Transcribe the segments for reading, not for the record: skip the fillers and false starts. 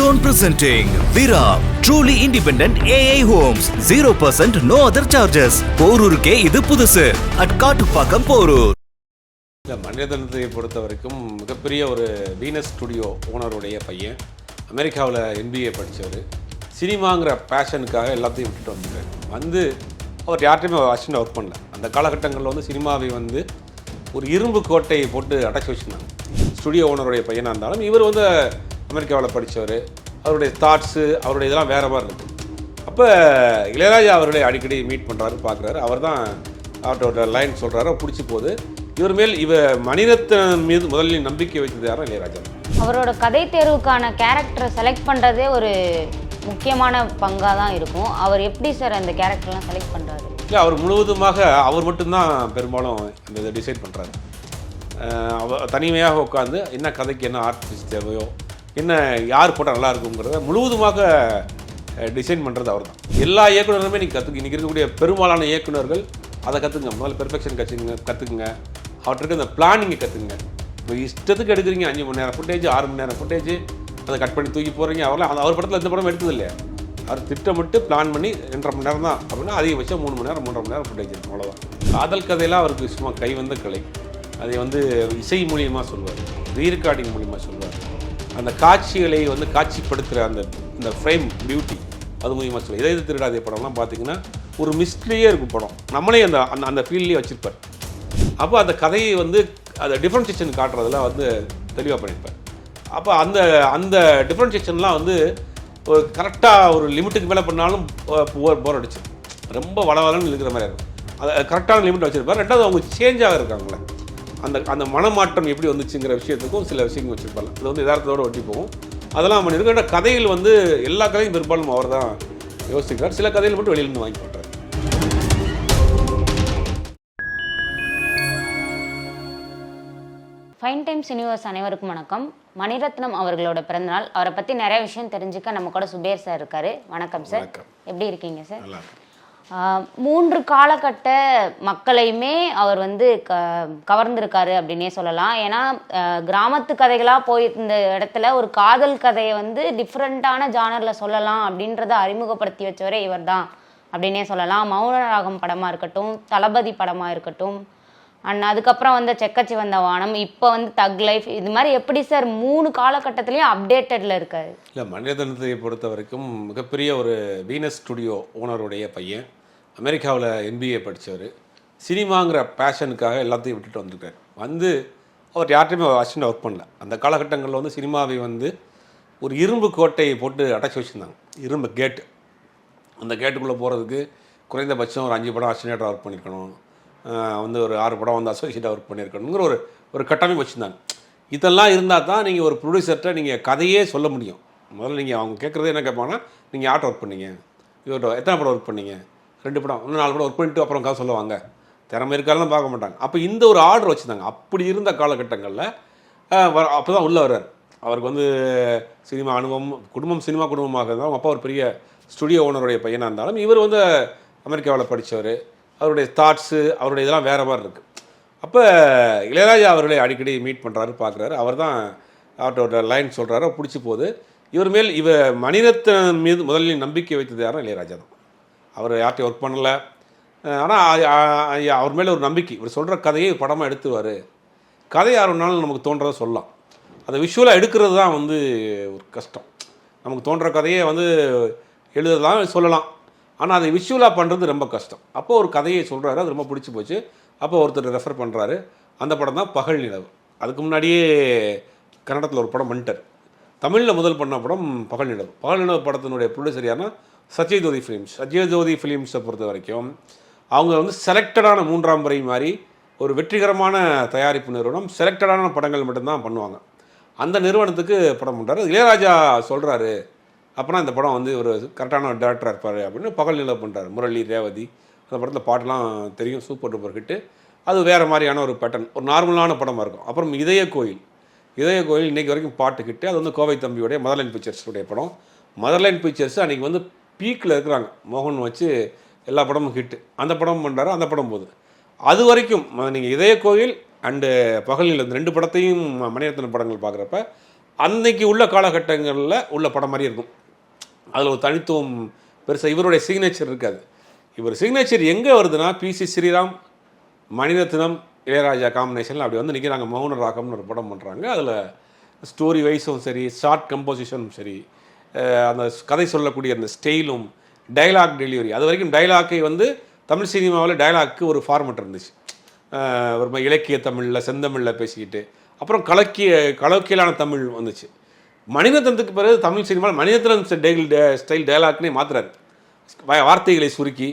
Keystone presenting Viram, truly independent AI homes, 0% no other charges. போரூருக்கே இது புதுசு at Kattupakkam Porur. இந்த மனிதனத்தை பொறுத்த வரைக்கும் மிகப்பெரிய ஒரு வீனஸ் ஸ்டுடியோ ஓனருடைய பையன், அமெரிக்காவில் MBA படித்தவர், சினிமாங்கிற பேஷனுக்காக எல்லாத்தையும் விட்டுட்டு வந்துருக்காரு. அவர் யார்ட்டையுமே அசிஸ்டன்ட் ஒர்க் பண்ணல. அந்த காலகட்டங்களில் சினிமாவை ஒரு இரும்பு கோட்டையை போட்டு அடைச்சி வச்சுருந்தாங்க. ஸ்டுடியோ ஓனருடைய பையனாக இருந்தாலும் இவர் அமெரிக்காவில் படித்தவர், அவருடைய தாட்ஸு அவருடைய இதெல்லாம் வேறு மாதிரி இருக்குது. அப்போ இளையராஜா அவருடைய அடிக்கடி மீட் பண்ணுறாரு, பார்க்குறாரு. அவர் தான் அவர்கிட்ட லைன் சொல்கிறாரு, பிடிச்சி போகுது. மணிரத்னம் மீது முதலில் நம்பிக்கை வைத்தது யாரும் இளையராஜா. அவரோட கதை தேர்வுக்கான கேரக்டரை செலக்ட் பண்ணுறதே ஒரு முக்கியமான பங்காக தான் இருக்கும். அவர் எப்படி சார் அந்த கேரக்டர்லாம் செலக்ட் பண்ணுறாரு? இல்லை, அவர் முழுவதுமாக அவர் மட்டும்தான் பெரும்பாலும் இந்த இதை டிசைட் பண்ணுறாரு. அவர் தனிமையாக உட்காந்து என்ன கதைக்கு என்ன ஆர்டிஸ்ட் தேவையோ, என்ன யார் போட்டால் நல்லா இருக்குங்கிறத முழுவதுமாக டிசைன் பண்ணுறது அவர் தான். எல்லா இயக்குனருமே நீங்கள் இன்றைக்கி இருக்கக்கூடிய பெரும்பாலான இயக்குநர்கள் அதை கற்றுக்குங்க. முதல்ல பெர்ஃபெக்ஷன் கற்றுக்குங்க. அவர்கிட்ட இந்த பிளானிங்கை கற்றுக்குங்க. இப்போ இஷ்டத்துக்கு எடுக்கிறீங்க, 5 மணி நேரம் ஃபுட்டேஜ், 6 மணி நேரம் ஃபுட்டேஜ், அதை கட் பண்ணி தூக்கி போகிறீங்க. அவர் படத்தில் எந்த படம் எடுத்தது இல்லையா? அவர் திட்டமிட்டு பிளான் பண்ணி 2.5 மணி நேரம் தான் அப்படின்னா அதிகபட்சம் 3 மணி நேரம் 3.5 மணி நேரம் ஃபுட்டேஜ் இருக்கும், அவ்வளோதான். காதல் கதையெல்லாம் அவருக்கு சும்மா கை வந்த கலை. அதை இசை மூலியமாக சொல்லுவார், ரீரெக்கார்டிங் மூலியமாக சொல்லுவார். அந்த காட்சிகளை காட்சிப்படுத்துகிற இந்த ஃப்ரேம் பியூட்டி அது மூலியமாக சொல்லுவார். இதய திருடாதே படம்லாம் பார்த்திங்கன்னா ஒரு மிஸ்ட்ரியே இருக்கும் படம். நம்மளே அந்த ஃபீல்ட்லேயே வச்சுருப்பார். அப்போ அந்த கதையை அதை டிஃப்ரென்ஷியேஷன் காட்டுறதுலாம் தெளிவாக பண்ணியிருப்பார். அப்போ அந்த டிஃப்ரென்ஷியேஷன்லாம் ஒரு கரெக்டாக ஒரு லிமிட்டுக்கு மேலே பண்ணாலும் போர் அடிச்சு ரொம்ப வளவலன்னு இருக்கிற மாதிரி இருக்கும். அதை கரெக்டான லிமிட் வச்சுருப்பார். ரெண்டாவது அவங்க சேஞ்சாக இருக்காங்களே, அந்த மனமாற்றம் எப்படி வந்துச்சுங்கிற விஷயத்துக்கும் சில விஷயங்கள் வச்சுருப்பாங்க. இது யதார்த்தத்தோடு ஒட்டி போகும். அதெல்லாம் பண்ணியிருக்கோம். ஏன்னா கதைகள் எல்லா கதையும் பெரும்பாலும் அவர் தான் யோசிக்கிறார். சில கதைகள் மட்டும் வெளியிலேருந்து வாங்கி போட்டார். ஃபைன் டைம்ஸ் யூனிவர்ஸ் அனைவருக்கும் வணக்கம். மணிரத்னம் அவர்களோட பிறந்தநாள். அவரை பற்றி நிறைய விஷயம் தெரிஞ்சுக்க நம்ம கூட சுபேர் சார் இருக்காரு. வணக்கம் சார், எப்படி இருக்கீங்க சார்? 3 காலகட்ட மக்களையுமே அவர் கவர்ந்திருக்காரு அப்படின்னே சொல்லலாம். ஏன்னா கிராமத்து கதைகளாக போயிருந்த இடத்துல ஒரு காதல் கதையை டிஃப்ரெண்ட்டான ஜானரில் சொல்லலாம் அப்படின்றத அறிமுகப்படுத்தி வச்சவரே இவர் தான் அப்படின்னே சொல்லலாம். மௌனராகம் படமாக இருக்கட்டும், தளபதி படமாக இருக்கட்டும், அதுக்கப்புறம் செக்கச்சி வந்த வானம், இப்போ தக் லைஃப், இது மாதிரி எப்படி சார் 3 காலகட்டத்திலையும் அப்டேட்டடில் இருக்காரு? இல்லை, மனிதனத்தை பொறுத்த வரைக்கும் மிகப்பெரிய ஒரு வீனஸ் ஸ்டுடியோ ஓனருடைய பையன், அமெரிக்காவில் MBA படித்தவர், சினிமாங்கிற பேஷனுக்காக எல்லாத்தையும் விட்டுட்டு வந்துருக்கார். அவர் யார்ட்டையுமே அசிஸ்டன்ட் ஒர்க் பண்ணல. அந்த காலகட்டங்களில் சினிமாவை ஒரு இரும்பு கோட்டையை போட்டு அடைச்சி வச்சுருந்தாங்க, இரும்பு கேட்டு. அந்த கேட்டுக்குள்ளே போகிறதுக்கு குறைந்தபட்சம் ஒரு 5 படம் அசிஸ்டன்டாக ஒர்க் பண்ணியிருக்கணும், ஒரு 6 படம் அசோசியேட்டாக ஒர்க் பண்ணியிருக்கணுங்கிற ஒரு கட்டமைப்பு வச்சுருந்தாங்க. இதெல்லாம் இருந்தால் தான் நீங்கள் ஒரு ப்ரொடியூசர்கிட்ட நீங்கள் கதையே சொல்ல முடியும். முதல்ல நீங்கள் அவங்க கேட்குறது என்ன கேட்பாங்கன்னா, நீங்கள் யார்ட்ட ஒர்க் பண்ணீங்க, இவர்கிட்ட எத்தனை படம் ஒர்க் பண்ணீங்க, 2 படம், இன்னும் 4 படம் ஒர்க் பண்ணிட்டு அப்புறம் கதை சொல்லுவாங்க. திறமை இருக்காலும் பார்க்க மாட்டாங்க. அப்போ இந்த ஒரு ஆர்டர் வச்சுருந்தாங்க. அப்படி இருந்த காலகட்டங்களில் அப்போ தான் உள்ளே வர்றார். அவருக்கு சினிமா அனுபவம், சினிமா குடும்பமாக இருந்தால் அவங்க அப்பா ஒரு பெரிய ஸ்டுடியோ ஓனருடைய பையனாக இருந்தாலும் இவர் அமெரிக்காவில் படித்தவர், அவருடைய தாட்ஸு அவருடைய இதெல்லாம் வேறு மாதிரி இருக்குது. அப்போ இளையராஜா அவர்களை அடிக்கடி மீட் பண்ணுறாரு, பார்க்குறாரு. அவர் தான் அவர்கிட்ட லைன் சொல்கிறாரு, பிடிச்சி போகுது. மணிரத்னம் மீது முதலில் நம்பிக்கை வைத்தது யாரும் இளையராஜா தான். அவர் யார்கிட்டையும் ஒர்க் பண்ணலை. ஆனால் அவர் மேலே ஒரு நம்பிக்கை. இவர் சொல்கிற கதையை படமாக எடுத்துருவார். கதை யாருனாலும் நமக்கு தோன்றதை சொல்லலாம். அதை விஷுவலாக எடுக்கிறது தான் ஒரு கஷ்டம். நமக்கு தோன்ற கதையை எழுதலாம், சொல்லலாம். ஆனால் அதை விஷுவலாக பண்ணுறது ரொம்ப கஷ்டம். அப்போ ஒரு கதையை சொல்கிறாரு, அது ரொம்ப பிடிச்சி போச்சு. அப்போ ஒருத்தர் ரெஃபர் பண்ணுறாரு. அந்த படம் தான் பகல் நிலவு. அதுக்கு முன்னாடியே கன்னடத்தில் ஒரு படம் பண்ணிட்டார். தமிழில் முதல் பண்ண படம் பகல் நிலவு. பகல் நிலவு படத்தினுடைய ப்ரொடியூசர் யாருன்னா சத்யஜோதி ஃபிலிம்ஸ். சத்யஜோதி ஃபிலிம்ஸை பொறுத்த வரைக்கும் அவங்க செலக்டடான 3ஆம் முறை மாதிரி ஒரு வெற்றிகரமான தயாரிப்பு நிறுவனம். செலக்டடான படங்கள் மட்டும்தான் பண்ணுவாங்க. அந்த நிறுவனத்துக்கு படம் பண்ணுறாரு. இளையராஜா சொல்கிறாரு, அப்புறம் இந்த படம் ஒரு கரெக்டான டேரக்டராக இருப்பார் அப்படின்னு பகல் நிலவு பண்ணுறாரு. முரளி, ரேவதி, அந்த படத்தில் பாட்டெலாம் தெரியும், சூப்பர் டூப்பர் ஹிட்டு. அது வேறு மாதிரியான ஒரு பேட்டர்ன், ஒரு நார்மலான படமாக இருக்கும். அப்புறம் இதய கோயில் இன்றைக்கி வரைக்கும் பாட்டு ஹிட்டு. அது கோவை தம்பியோடைய மதர்லைன் பிக்சர்ஸுடைய படம். மதர்லைன் பிக்சர்ஸ் அன்றைக்கி பீக்கில் இருக்கிறாங்க. மோகன் வச்சு எல்லா படமும் ஹிட்டு. அந்த படம் பண்ணுறாரு, அந்த படம் போகுது. அது வரைக்கும் நீங்கள் இதய கோயில் அண்டு பகல் நிலவு 2 படத்தையும் மணிரத்னம் படங்கள் பார்க்குறப்ப அன்னைக்கு உள்ள காலகட்டங்களில் உள்ள படம் மாதிரி இருக்கும். அதில் ஒரு தனித்துவம் பெருசாக இவருடைய சிக்னேச்சர் இருக்காது. இவர் சிக்னேச்சர் எங்கே வருதுன்னா பிசி ஸ்ரீராம், மணிரத்னம், இளையராஜா காம்பினேஷனில் அப்படி வந்து நிற்கிறாங்க. மௌன ராகம்னு ஒரு படம் பண்ணுறாங்க. அதில் ஸ்டோரி வைஸும் சரி, ஷார்ட் கம்போசிஷனும் சரி, அந்த கதை சொல்லக்கூடிய அந்த ஸ்டைலும், டைலாக் டெலிவரி, அது வரைக்கும் டைலாக்கை வந்து தமிழ் சினிமாவில் டைலாக்கு ஒரு ஃபார்மெட் இருந்துச்சு. ஒரு இலக்கிய தமிழில் செந்தமிழில் பேசிக்கிட்டு அப்புறம் கலக்கியலான தமிழ் வந்துச்சு. மணிரத்னத்துக்கு பிறகு தமிழ் சினிமாவில் மணிரத்னம் ஸ்டைல் டைலாக்னே மாற்றுறாரு. வார்த்தைகளை சுருக்கி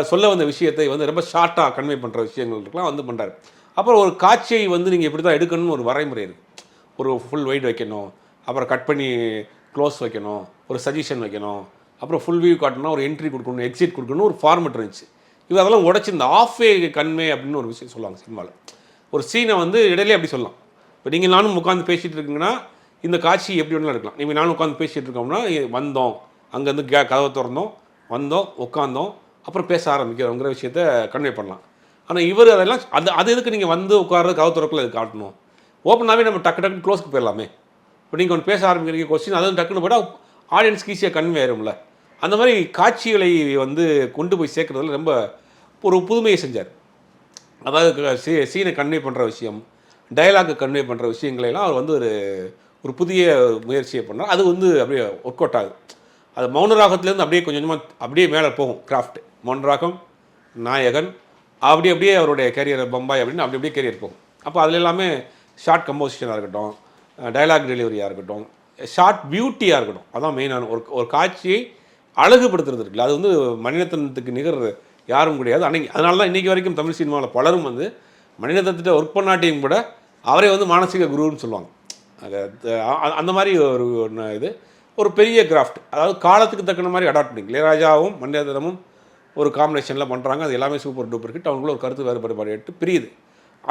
சொல்ல வந்த விஷயத்தை வந்து ரொம்ப ஷார்ட்டாக கன்வே பண்ணுற விஷயங்களுக்கெல்லாம் வந்து பண்ணுறாரு. அப்புறம் ஒரு காட்சியை வந்து நீங்கள் இப்படி தான் எடுக்கணும்னு ஒரு வரைமுறை இருக்குது. ஒரு ஃபுல் வைட் வைக்கணும், அப்புறம் கட் பண்ணி க்ளோஸ் வைக்கணும், ஒரு சஜஷன் வைக்கணும், அப்புறம் ஃபுல் வியூ காட்டணும், ஒரு என்ட்ரி கொடுக்கணும், எக்ஸிட் கொடுக்கணும், ஒரு ஃபார்மெட் இருந்துச்சு. இது அதெல்லாம் உடச்சி இந்த ஆஃப் வே கன்வே அப்படின்னு ஒரு விஷயம் சொல்லுவாங்க சினிமாவில். ஒரு சீனை வந்து இடையிலே அப்படி சொல்லலாம். இப்போ நீங்கள் நானும் உட்காந்து பேசிகிட்டு இருக்கீங்கன்னா இந்த காட்சி எப்படி ஒன்றும் எடுக்கலாம். நீங்கள் நானும் உட்காந்து பேசிகிட்டு இருக்கோம்னா வந்தோம், அங்கேருந்து கதவை திறந்தோம், வந்தோம், உட்காந்தோம், அப்புறம் பேச ஆரம்பிக்கிறோங்கிற விஷயத்த கன்வே பண்ணலாம். ஆனால் இவர் அதெல்லாம் அது எதுக்கு நீங்கள் வந்து உட்கார்றது கதவு திறக்கல இது காட்டணும். ஓப்பனாகவே நம்ம டக்குன்னு க்ளோஸ்க்கு போயிடலாமே. இப்போ நீங்கள் ஒன்று பேச ஆரம்பிக்கிறீங்க கொஸ்டின், அதுவும் டக்குன்னு போய்ட்டால் ஆடியன்ஸ்க்கு ஈஸியாக கன்வே ஆயிரும்ல. அந்த மாதிரி காட்சிகளை வந்து கொண்டு போய் சேர்க்குறதுல ரொம்ப ஒரு புதுமையை செஞ்சார். அதாவது சீனை கன்வே பண்ணுற விஷயம், டைலாக்கு கன்வே பண்ணுற விஷயங்களையெல்லாம் அவர் வந்து ஒரு புதிய முயற்சியை பண்ணார். அது வந்து அப்படியே ஒர்க் அவுட் ஆகுது. அது மௌன ராகத்துலேருந்து அப்படியே கொஞ்சம் கொஞ்சமாக அப்படியே மேலே போகும் கிராஃப்ட். மௌன ராகம், நாயகன், அப்படியே அவருடைய கேரியர் பம்பாய் அப்படின்னு அப்படியே கேரியர் போகும். அப்போ அதில் எல்லாமே ஷார்ட் கம்போசிஷனாக இருக்கட்டும், டைலாக் டெலிவரியாக இருக்கட்டும், ஷார்ட் பியூட்டியாக இருக்கட்டும், அதான் மெயினான ஒரு காட்சியை அழகுபடுத்துறது இருக்குல்ல, அது வந்து மணிரத்னத்துக்கு நிகர் யாரும் கிடையாது. அதனால தான் இன்றைக்கி வரைக்கும் தமிழ் சினிமாவில் பலரும் வந்து மணிரத்னத்திட்ட ஒர்க் பண்ணாட்டியும் கூட அவரே வந்து மானசீக குருன்னு சொல்லுவாங்க. அந்த மாதிரி இது ஒரு பெரிய கிராஃப்ட். அதாவது காலத்துக்கு தக்கன மாதிரி அடாப்ட் பண்ணி இளையராஜாவும் மணிரத்னமும் ஒரு காம்பினேஷனில் பண்ணுறாங்க. அது எல்லாமே சூப்பர் டூப்பர் ஹிட். அவங்களுக்குள்ள ஒரு கருத்து வேறுபாடு எடுத்து பிரியுது.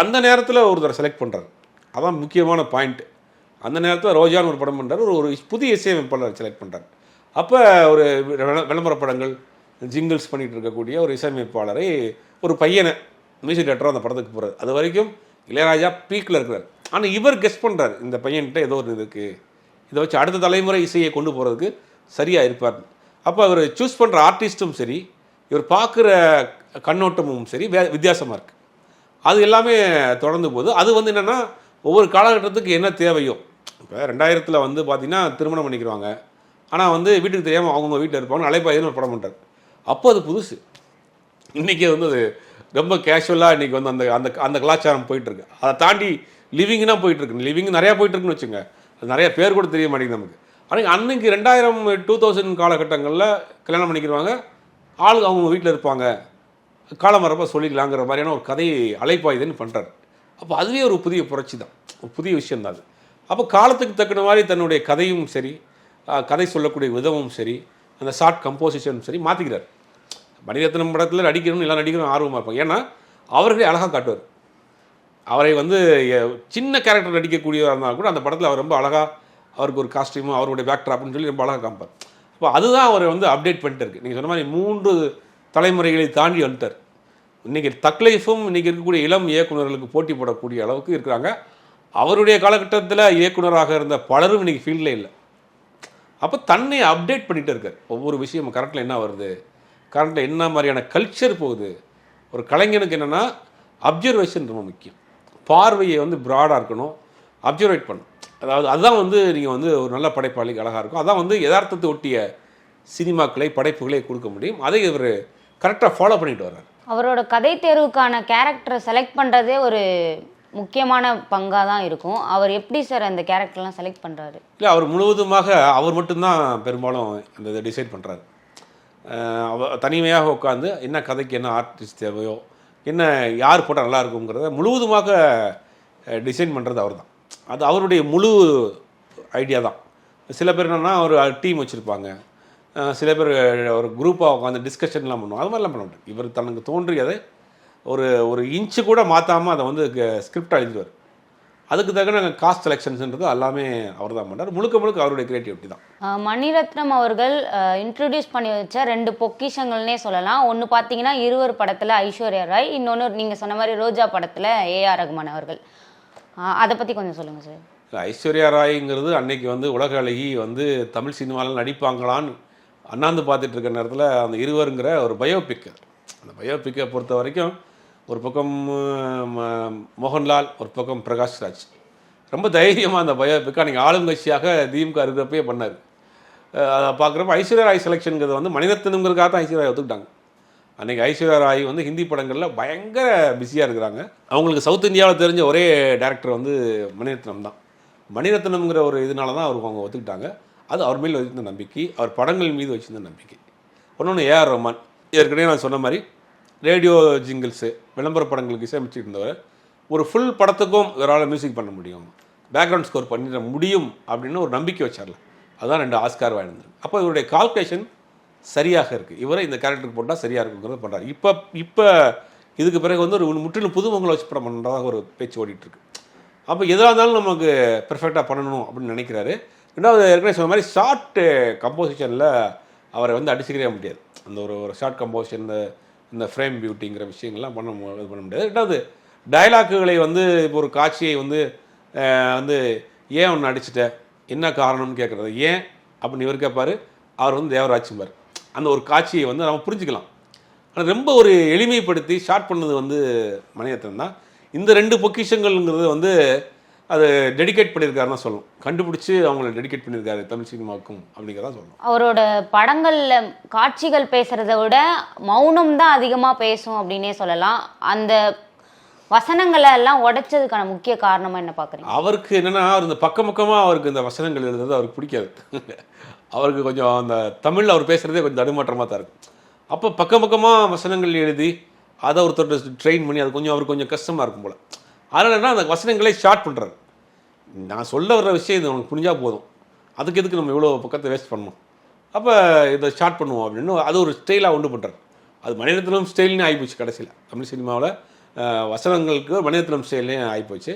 அந்த நேரத்தில் ஒருத்தரை செலக்ட் பண்ணுறாரு, அதான் முக்கியமான பாயிண்ட்டு. அந்த நேரத்தில் ரோஜான்னு ஒரு படம் பண்ணுறாரு, ஒரு புதிய இசையமைப்பாளர் செலக்ட் பண்ணுறாரு. அப்போ ஒரு விளம்பர படங்கள் ஜிங்கிள்ஸ் பண்ணிகிட்டு இருக்கக்கூடிய ஒரு இசையமைப்பாளரை ஒரு பையனை மியூசிக் டேரக்டராக அந்த படத்துக்கு போகிறார். அது வரைக்கும் இளையராஜா பீக்கில் இருக்கிறார். ஆனால் இவர் கெஸ் பண்ணுறாரு, இந்த பையன்கிட்ட ஏதோ ஒரு இருக்குது, இதை வச்சு அடுத்த தலைமுறை இசையை கொண்டு போகிறதுக்கு சரியாக இருப்பார். அப்போ அவர் சூஸ் பண்ணுற ஆர்டிஸ்ட்டும் சரி, இவர் பார்க்குற கண்ணோட்டமும் சரி வித்தியாசமாக இருக்குது. அது எல்லாமே தொடர்ந்து போகுது. அது வந்து என்னென்னா ஒவ்வொரு காலகட்டத்துக்கு என்ன தேவையோ. இப்போ 2000 வந்து பார்த்திங்கன்னா திருமணம் பண்ணிக்கிறாங்க, ஆனால் வந்து வீட்டுக்கு தெரியாமல் அவங்க வீட்டில் இருப்பாங்க. அலைப்பாயுதுன்னு ஒரு படம் பண்ணுறாரு. அப்போ அது புதுசு. இன்றைக்கி வந்து அது ரொம்ப கேஷுவலாக இன்றைக்கி வந்து அந்த அந்த அந்த கலாச்சாரம் போயிட்டுருக்கு. அதை தாண்டி லிவிங்னா போயிட்டுருக்கு. லிவிங் நிறையா போயிட்டுருக்குன்னு வச்சுங்க, அது நிறைய பேர் கூட தெரிய மாட்டேங்குது நமக்கு. ஆனால் அன்றைக்கி 2000 காலகட்டங்களில் கல்யாணம் பண்ணிக்கிறவாங்க, ஆளுங்க அவங்க வீட்டில் இருப்பாங்க, காலம் வரப்போ சொல்லிக்கலாங்கிற மாதிரியான ஒரு கதையை அலைப்பாயுதுன்னு பண்ணுறாரு. அப்போ அதுவே ஒரு புதிய புரட்சி தான், ஒரு புதிய விஷயந்தான் அது. அப்போ காலத்துக்கு தக்கன மாதிரி தன்னுடைய கதையும் சரி, கதை சொல்லக்கூடிய விதமும் சரி, அந்த ஷார்ட் கம்போசிஷனும் சரி மாற்றிக்கிறார். மணிரத்னம் படத்தில் நடிக்கணும்னு எல்லா நடிகரும் ஆர்வமாக இருப்பாங்க. ஏன்னா அவர்களே அழகாக காட்டுவார். அவரை வந்து சின்ன கேரக்டர் நடிக்கக்கூடியவராக இருந்தாலும் கூட அந்த படத்தில் அவர் ரொம்ப அழகாக, அவருக்கு ஒரு காஸ்டியூமும் அவருடைய பேக்ட்ராப்னு சொல்லி ரொம்ப அழகாக காமிப்பார். அப்போ அதுதான் அவரை வந்து அப்டேட் பண்ணிட்டு இருக்கு. நீங்கள் சொன்ன மாதிரி 3 தலைமுறைகளை தாண்டி வந்துட்டார். இன்றைக்கி தக்லைஃபும் இன்றைக்கி இருக்கக்கூடிய இளம் இயக்குநர்களுக்கு போட்டி போடக்கூடிய அளவுக்கு இருக்கிறாங்க. அவருடைய காலகட்டத்தில் இயக்குநராக இருந்த பலரும் இன்றைக்கி ஃபீல்டில் இல்லை. அப்போ தன்னை அப்டேட் பண்ணிகிட்டு இருக்கார். ஒவ்வொரு விஷயமும் கரண்ட்டில் என்ன வருது, கரண்ட்டில் என்ன மாதிரியான கல்ச்சர் போகுது. ஒரு கலைஞனுக்கு என்னென்னா அப்சர்வேஷன் ரொம்ப முக்கியம். பார்வையை வந்து ப்ராடாக இருக்கணும், அப்சர்வேட் பண்ணணும். அதாவது அதுதான் வந்து நீங்கள் வந்து ஒரு நல்ல படைப்பாளிக்கு அழகாக இருக்கும். அதான் வந்து யதார்த்தத்தை ஒட்டிய சினிமாக்களை படைப்புகளை கொடுக்க முடியும். அதை இவர் கரெக்டாக ஃபாலோ பண்ணிட்டு வர்றார். அவரோட கதை தேர்வுக்கான கேரக்டரை செலக்ட் பண்ணுறதே ஒரு முக்கியமான பங்காக தான் இருக்கும். அவர் எப்படி சார் அந்த கேரக்டர்லாம் செலக்ட் பண்ணுறாரு? இல்லை, அவர் முழுவதுமாக அவர் மட்டும்தான் பெரும்பாலும் அந்த இதை டிசைட் பண்ணுறாரு. அவர் தனிமையாக உட்காந்து என்ன கதைக்கு என்ன ஆர்டிஸ்ட் தேவையோ, என்ன யார் போட்டால் நல்லா இருக்குங்கிறத முழுவதுமாக டிசைன் பண்ணுறது அவர் தான். அது அவருடைய முழு ஐடியா தான். சில பேர் என்னென்னா ஒரு டீம் வச்சுருப்பாங்க, சில பேர் ஒரு குரூப்பாக உட்காந்து டிஸ்கஷன்லாம் பண்ணுவாங்க. அது மாதிரிலாம் பண்ண மாட்டாங்க. இவர் தனக்கு தோன்றியதை ஒரு இன்ச்சு கூட மாற்றாமல் அதை வந்து ஸ்கிரிப்டாக எழுதுவார். அதுக்கு தகுந்த காஸ்ட் செலெக்ஷன்ஸ்ன்றது எல்லாமே அவர் தான் பண்ணார். முழுக்க அவருடைய கிரியேட்டிவிட்டி தான். மணிரத்னம் அவர்கள் இன்ட்ரடியூஸ் பண்ணி வச்ச 2 பொக்கிஷங்கள்னே சொல்லலாம். ஒன்று பார்த்தீங்கன்னா இருவர் படத்தில் ஐஸ்வர்யா ராய், இன்னொன்று நீங்கள் சொன்ன மாதிரி ரோஜா படத்தில் ஏஆர் ரகுமான் அவர்கள். அதை பற்றி கொஞ்சம் சொல்லுங்கள் சார். ஐஸ்வர்யா ராய்ங்கிறது அன்னைக்கு வந்து உலக அழகி வந்து தமிழ் சினிமாவில் நடிப்பாங்களான்னு அண்ணாந்து பார்த்துட்டு இருக்க நேரத்தில் அந்த இருவருங்கிற ஒரு பயோபிக். அந்த பயோபிக்கை பொறுத்த வரைக்கும் ஒரு பக்கம் மோகன்லால், ஒரு பக்கம் பிரகாஷ்ராஜ் ரொம்ப தைரியமாக அந்த பயோபிக்கை அன்றைக்கி ஆளுங்கட்சியாக திமுக இருக்கிறப்பே பண்ணார். அதை பார்க்குறப்ப ஐஸ்வர்யா ராய் செலெக்ஷனுங்கிறது வந்து மணிரத்னம்ங்கிறதுக்காக தான் ஐஸ்வர்யா ராய் ஒத்துக்கிட்டாங்க. அன்றைக்கி ஐஸ்வர்யா ராய் வந்து ஹிந்தி படங்களில் பயங்கர பிஸியாக இருக்கிறாங்க. அவங்களுக்கு சவுத் இந்தியாவில் தெரிஞ்ச ஒரே டேரக்டர் வந்து மணிரத்னம் தான். மணிரத்னம்ங்கிற ஒரு இதனால தான் அவருக்கு அவங்க ஒத்துக்கிட்டாங்க. அது அவர் மேல் வச்சிருந்த நம்பிக்கை, அவர் படங்கள் மீது வச்சிருந்த நம்பிக்கை. ஒன்று ஏஆர் ரஹ்மான், ஏற்கனவே நான் சொன்ன மாதிரி ரேடியோ ஜிங்கிள்ஸு விளம்பர படங்களுக்கு இசையமைச்சிட்டு இருந்தவர் ஒரு ஃபுல் படத்துக்கும் இவரால் மியூசிக் பண்ண முடியும், பேக்ரவுண்ட் ஸ்கோர் பண்ணிட முடியும் அப்படின்னு ஒரு நம்பிக்கை வச்சார்ல. அதுதான் 2 ஆஸ்கார் வாங்கினது. அப்போ இவருடைய கால்குலேஷன் சரியாக இருக்குது. இவரை இந்த கேரக்டருக்கு போட்டால் சரியாக இருக்குங்கிறத பண்ணுறாரு. இப்போ இதுக்கு பிறகு வந்து ஒரு முற்றிலும் புதுமுகங்களை வச்சு படம் பண்ணுறதாக ஒரு பேச்சு ஓடிட்டுருக்கு. அப்போ எதாக இருந்தாலும் நமக்கு பெர்ஃபெக்டாக பண்ணணும் அப்படின்னு நினைக்கிறாரு. ரெண்டாவது ஏற்கனவே சொன்ன மாதிரி ஷார்ட் கம்போசிஷனில் அவரை வந்து அடிச்சுக்கிறே முடியாது. அந்த ஒரு ஷார்ட் கம்போசிஷன், இந்த ஃப்ரேம் பியூட்டிங்கிற விஷயங்கள்லாம் பண்ண முடியாது. ரெண்டாவது டயலாக்குகளை வந்து இப்போ ஒரு காட்சியை வந்து ஏன் ஒன்று அடிச்சுட்ட, என்ன காரணம்னு கேட்குறது, ஏன் அப்படின்னு இவர் கேட்பார், அவர் வந்து தேவராஜ்பார். அந்த ஒரு காட்சியை வந்து நம்ம புரிஞ்சுக்கலாம். ஆனால் ரொம்ப ஒரு எளிமைப்படுத்தி ஷார்ட் பண்ணது வந்து மணிரத்னம் தான். இந்த 2 பொக்கிஷங்கள்ங்கிறது வந்து அது டெடிகேட் பண்ணியிருக்காருன்னு தான் சொல்லணும். கண்டுபிடிச்சி அவங்கள டெடிகேட் பண்ணியிருக்காரு தமிழ் சினிமாவுக்கும் அப்படிங்கிறதான் சொல்லணும். அவரோட படங்களில் காட்சிகள் பேசுகிறத விட மௌனம் தான் அதிகமாக பேசும் அப்படின்னே சொல்லலாம். அந்த வசனங்களை எல்லாம் உடைச்சதுக்கான முக்கிய காரணமாக என்ன பார்க்குறீங்க? அவருக்கு என்னென்னா, அவர் இந்த பக்கமாக அவருக்கு இந்த வசனங்கள் எழுதுறது அவருக்கு பிடிக்காது. அவருக்கு கொஞ்சம் அந்த தமிழில் அவர் பேசுகிறதே கொஞ்சம் தடுமாற்றமாக தான் இருக்கும். அப்போ பக்கமாக வசனங்கள் எழுதி அதை ஒருத்தர் ட்ரெயின் பண்ணி அது கொஞ்சம் அவருக்கு கொஞ்சம் கஷ்டமாக இருக்கும் போல். அதனால் என்ன, அந்த வசனங்களே ஷார்ட் பண்ணுறாரு. நான் சொல்ல வர்ற விஷயம் இது உனக்கு புரிஞ்சால் போதும், அதுக்கு எதுக்கு நம்ம இவ்வளோ பக்கத்தை வேஸ்ட் பண்ணணும், அப்போ இதை ஷார்ட் பண்ணுவோம் அப்படின்னு அது ஒரு ஸ்டைலாக உண்டு பண்ணுறாரு. அது மணிரத்னம் ஸ்டைல்னு ஆகிப்போச்சு. கடைசியில் தமிழ் சினிமாவில் வசனங்களுக்கு மணிரத்னம் ஸ்டைல்லையும் ஆகிப்போச்சு.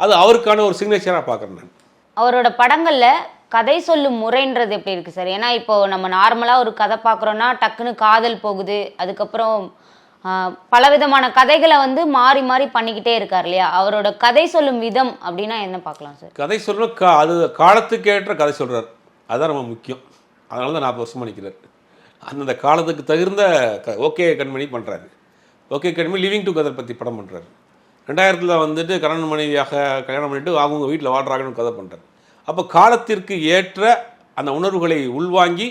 அது அவருக்கான ஒரு சிக்னேச்சராக பார்க்குறேன் நான். அவரோட படங்களில் கதை சொல்லும் முறைன்றது எப்படி இருக்குது சார்? ஏன்னா இப்போது நம்ம நார்மலாக ஒரு கதை பார்க்குறோன்னா டக்குன்னு காதல் போகுது, அதுக்கப்புறம் பலவிதமான கதைகளை வந்து மாறி மாறி பண்ணிக்கிட்டே இருக்கார் இல்லையா? அவரோட கதை சொல்லும் விதம் அப்படின்னா என்ன பார்க்கலாம் சார்? கதை சொல்லும் அது காலத்துக்கு ஏற்ற கதை சொல்கிறார், அதுதான் ரொம்ப முக்கியம். அதனால தான் 40 வருஷமாக நிற்கிறார். அந்தந்த காலத்துக்கு தகுந்த ஓகே கண்மணி பண்ணுறாரு. ஓகே கண்மணி லிவிங் டுகெதர் பற்றி படம் பண்ணுறாரு. 2000 வந்துட்டு கணவன் மனைவியாக கல்யாணம் பண்ணிவிட்டு அவங்க வீட்டில் வாழ்கிறாங்கன்னு கதை பண்ணுறாரு. அப்போ காலத்திற்கு ஏற்ற அந்த உணர்வுகளை உள்வாங்கி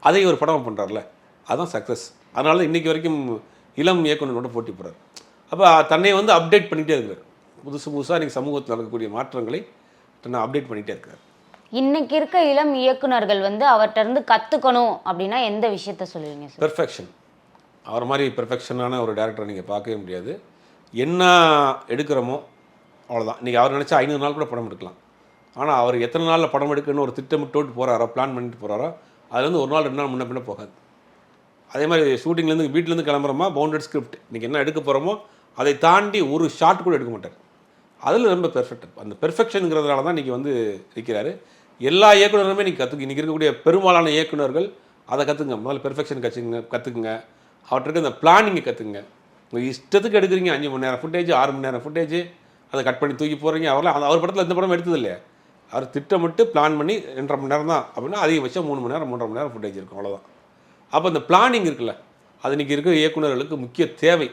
அதை ஒரு படம் பண்ணுறாருல, அதுதான் சக்ஸஸ். அதனால தான் இன்றைக்கி வரைக்கும் இளம் இயக்குனரோட போட்டி போகிறார். அப்போ தன்னை வந்து அப்டேட் பண்ணிகிட்டே இருக்கிறார். புதுசாக இன்றைக்கி சமூகத்தில் நடக்கக்கூடிய மாற்றங்களை தன்னை அப்டேட் பண்ணிகிட்டே இருக்கிறார். இன்றைக்கி இருக்க இளம் இயக்குனர்கள் வந்து அவர்கிட்ட இருந்து கற்றுக்கணும் அப்படின்னா எந்த விஷயத்த சொல்லுவீங்க சார்? பெர்ஃபெக்ஷன். அவர் மாதிரி பெர்ஃபெக்ஷனான ஒரு டேரக்டரை நீங்கள் பார்க்கவே முடியாது. என்ன எடுக்கிறோமோ அவ்வளோதான். இன்றைக்கி அவர் நினச்சா 500 நாள் கூட படம் எடுக்கலாம். ஆனால் அவர் எத்தனை நாளில் படம் எடுக்கணும்னு ஒரு திட்டமிட்டோட்டு போகிறாரோ, பிளான் பண்ணிட்டு போகிறாரோ, அது வந்து 1 நாள் 2 நாள் முன்ன பின்ன போகாது. அதே மாதிரி ஷூட்டிங்லேருந்து வீட்டிலேருந்து கிளம்புறோமா, பவுண்டட் ஸ்கிரிப்ட், இன்றைக்கி என்ன எடுக்க போகிறோமோ அதை தாண்டி ஒரு ஷாட் கூட எடுக்க மாட்டார். அதில் ரொம்ப பெர்ஃபெக்ட். அந்த பெர்ஃபெக்ஷனுங்கிறதுனால தான் இன்றைக்கி வந்து இருக்கிறாரு. எல்லா இயக்குனருமே நீங்கள் இன்றைக்கி இருக்கக்கூடிய பெரும்பாலான இயக்குனர்கள் அதை கற்றுங்க. முதல்ல பெர்ஃபெக்ஷன் கற்றுக்குங்க. அவற்றுக்கு இந்த பிளானிங்கை கற்றுக்குங்க. உங்கள் இஷ்டத்துக்கு எடுக்கிறீங்க, 5 மணி நேரம் ஃபுட்டேஜ், 6 மணி நேரம் ஃபுட்டேஜ், அதை கட் பண்ணி தூக்கி போகிறீங்க. அவர் படத்தில் எந்த படமும் எடுத்தது இல்லையா? அவர் திட்டமிட்டு பிளான் பண்ணி 2.5 மணி நேரம் தான் அப்படின்னா அதிகபட்சம் 3 மணி நேரம் 3.5 மணி நேரம் ஃபுட்டேஜ் இருக்கும், அவ்வளோதான். அப்போ இந்த பிளானிங் இருக்குல்ல, அது இன்றைக்கி இருக்கிற இயக்குநர்களுக்கு முக்கிய தேவை.